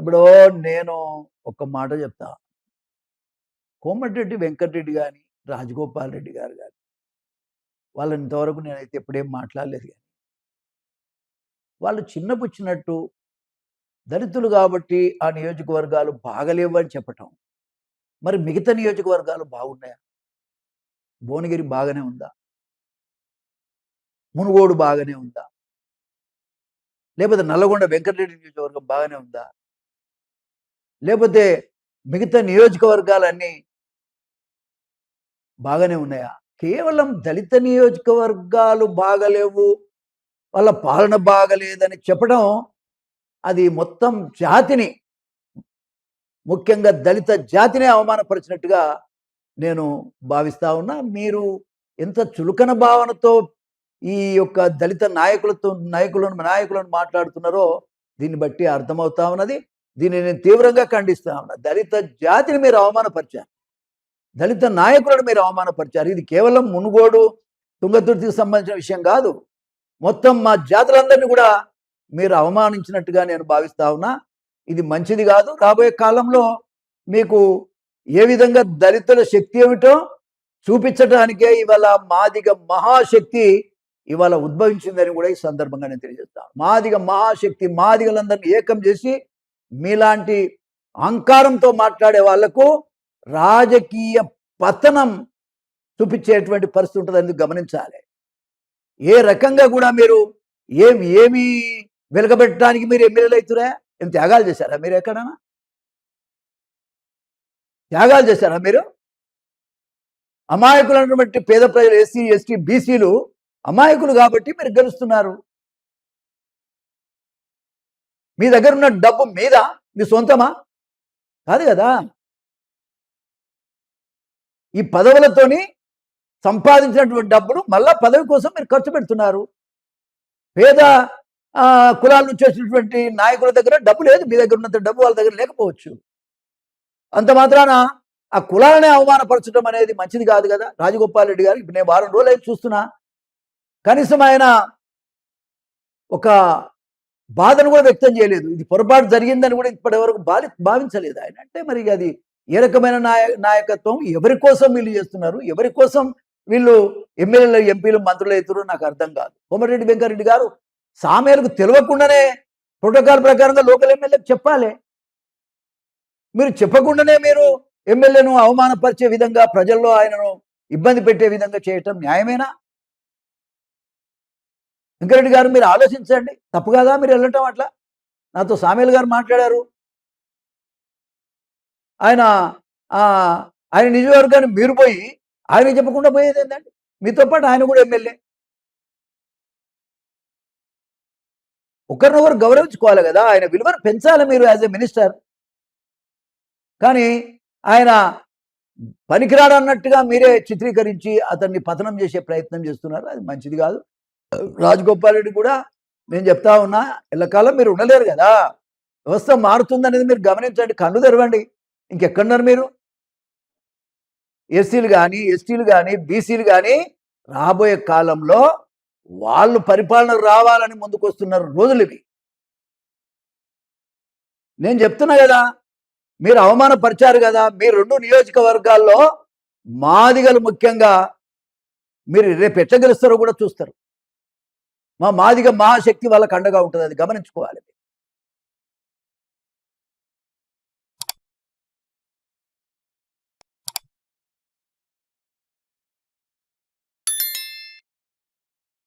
ఇప్పుడు నేను ఒక మాట చెప్తా. కోమటిరెడ్డి వెంకటరెడ్డి గాని, రాజగోపాల్ రెడ్డి గారు గాని, వాళ్ళని ఇంతవరకు నేనైతే ఎప్పుడేం మాట్లాడలేదు గాని, వాళ్ళు చిన్నపుచ్చినట్టు దళితులు కాబట్టి ఆ నియోజకవర్గాలు బాగలేవు అని చెప్పటం. మరి మిగతా నియోజకవర్గాలు బాగున్నాయా? భువనగిరి బాగానే ఉందా? మునుగోడు బాగానే ఉందా? లేకపోతే నల్లగొండ వెంకటరెడ్డి నియోజకవర్గం బాగానే ఉందా? లేకపోతే మిగతా నియోజకవర్గాలన్నీ బాగానే ఉన్నాయా? కేవలం దళిత నియోజకవర్గాలు బాగలేవు, వాళ్ళ పాలన బాగలేదని చెప్పడం అది మొత్తం జాతిని, ముఖ్యంగా దళిత జాతినే అవమానపరిచినట్టుగా నేను భావిస్తా ఉన్నా. మీరు ఎంత చులకన భావనతో ఈ యొక్క దళిత నాయకులను మాట్లాడుతున్నారో దీన్ని బట్టి అర్థమవుతా ఉన్నది. దీన్ని నేను తీవ్రంగా ఖండిస్తా ఉన్నా. దళిత జాతిని మీరు అవమానపరిచారు, దళిత నాయకులను మీరు అవమానపరిచారు. ఇది కేవలం మునుగోడు తుంగతుర్తికి సంబంధించిన విషయం కాదు, మొత్తం మా జాతులందరినీ కూడా మీరు అవమానించినట్టుగా నేను భావిస్తా ఉన్నా. ఇది మంచిది కాదు. రాబోయే కాలంలో మీకు ఏ విధంగా దళితుల శక్తి ఏమిటో చూపించడానికే ఇవాళ మాదిగ మహాశక్తి ఇవాళ ఉద్భవించిందని కూడా ఈ సందర్భంగా నేను తెలియజేస్తాను. మాదిగ మహాశక్తి మాదిగలందరినీ ఏకం చేసి మీలాంటి అహంకారంతో మాట్లాడే వాళ్లకు రాజకీయ పతనం చూపించేటువంటి పరిస్థితి ఉంటుందని గమనించాలి. ఏ రకంగా కూడా మీరు ఏమి వెలగబెట్టడానికి మీరు ఎమ్మెల్యేలు అవుతురా? ఏం త్యాగాలు చేశారా మీరు? ఎక్కడైనా త్యాగాలు చేశారా మీరు? అమాయకులను బట్టి పేద ప్రజలు, ఎస్సీ ఎస్టీ బీసీలు అమాయకులు కాబట్టి మీరు గెలుస్తున్నారు. మీ దగ్గర ఉన్న డబ్బు మీద మీ సొంతమా? కాదు కదా. ఈ పదవులతోని సంపాదించినటువంటి డబ్బును మళ్ళా పదవి కోసం మీరు ఖర్చు పెడుతున్నారు. పేద కులాల నుంచి వచ్చినటువంటి నాయకుల దగ్గర డబ్బు లేదు, మీ దగ్గర ఉన్నంత డబ్బు వాళ్ళ దగ్గర లేకపోవచ్చు. అంత మాత్రాన ఆ కులాలనే అవమానపరచడం అనేది మంచిది కాదు కదా. రాజగోపాల్ రెడ్డి గారు ఇప్పుడు నేను వారం రోజులు అయితే చూస్తున్నా, కనీసం ఆయన ఒక బాధను కూడా వ్యక్తం చేయలేదు. ఇది పొరపాటు జరిగిందని కూడా ఇప్పటి వరకు భావించలేదు ఆయన. అంటే మరి అది ఏ రకమైన నాయకత్వం? ఎవరి కోసం వీళ్ళు చేస్తున్నారు? ఎవరి కోసం వీళ్ళు ఎమ్మెల్యేలు, ఎంపీలు, మంత్రులు అవుతారో నాకు అర్థం కాదు. కోమటిరెడ్డి వెంకటరెడ్డి గారు సామేలకు తెలియకుండానే ప్రోటోకాల్ ప్రకారంగా లోకల్ ఎమ్మెల్యేకి చెప్పాలి. మీరు చెప్పకుండానే మీరు ఎమ్మెల్యేను అవమానపరిచే విధంగా, ప్రజల్లో ఆయనను ఇబ్బంది పెట్టే విధంగా చేయటం న్యాయమేనా? వెంకరెడ్డి గారు మీరు ఆలోచించండి. తప్పు కాదా మీరు వెళ్ళటం? అట్లా నాతో సామేల్ గారు మాట్లాడారు, ఆయన నియోజకవర్గాన్ని మీరు పోయి ఆయన చెప్పకుండా పోయేది ఏంటండి? మీతో పాటు ఆయన కూడా ఎమ్మెల్యే. ఒకరినొకరు గౌరవించుకోవాలి కదా, ఆయన విలువను పెంచాలి మీరు యాజ్ ఎ మినిస్టర్. కానీ ఆయన పనికిరాడన్నట్టుగా మీరే చిత్రీకరించి అతన్ని పతనం చేసే ప్రయత్నం చేస్తున్నారు. అది మంచిది కాదు. రాజగోపాల్ రెడ్డి కూడా నేను చెప్తా ఉన్నా, ఎల్లకాలం మీరు ఉండలేరు కదా. వ్యవస్థ మారుతుందనేది మీరు గమనించండి, కన్ను తెరవండి. ఇంకెక్కడున్నారు మీరు? ఎస్సీలు కానీ, ఎస్టీలు కానీ, బీసీలు కానీ రాబోయే కాలంలో వాళ్ళు పరిపాలన రావాలని ముందుకు వస్తున్నారు రోజులు ఇవి. నేను చెప్తున్నా కదా, మీరు అవమానపరిచారు కదా. మీరు 2 నియోజకవర్గాల్లో మాదిగలు ముఖ్యంగా మీరు రేపు ఎట్లా గెలుస్తారో కూడా చూస్తారు. మా మాదిగ మహాశక్తి వాళ్ళకు అండగా ఉంటుంది, అది గమనించుకోవాలి.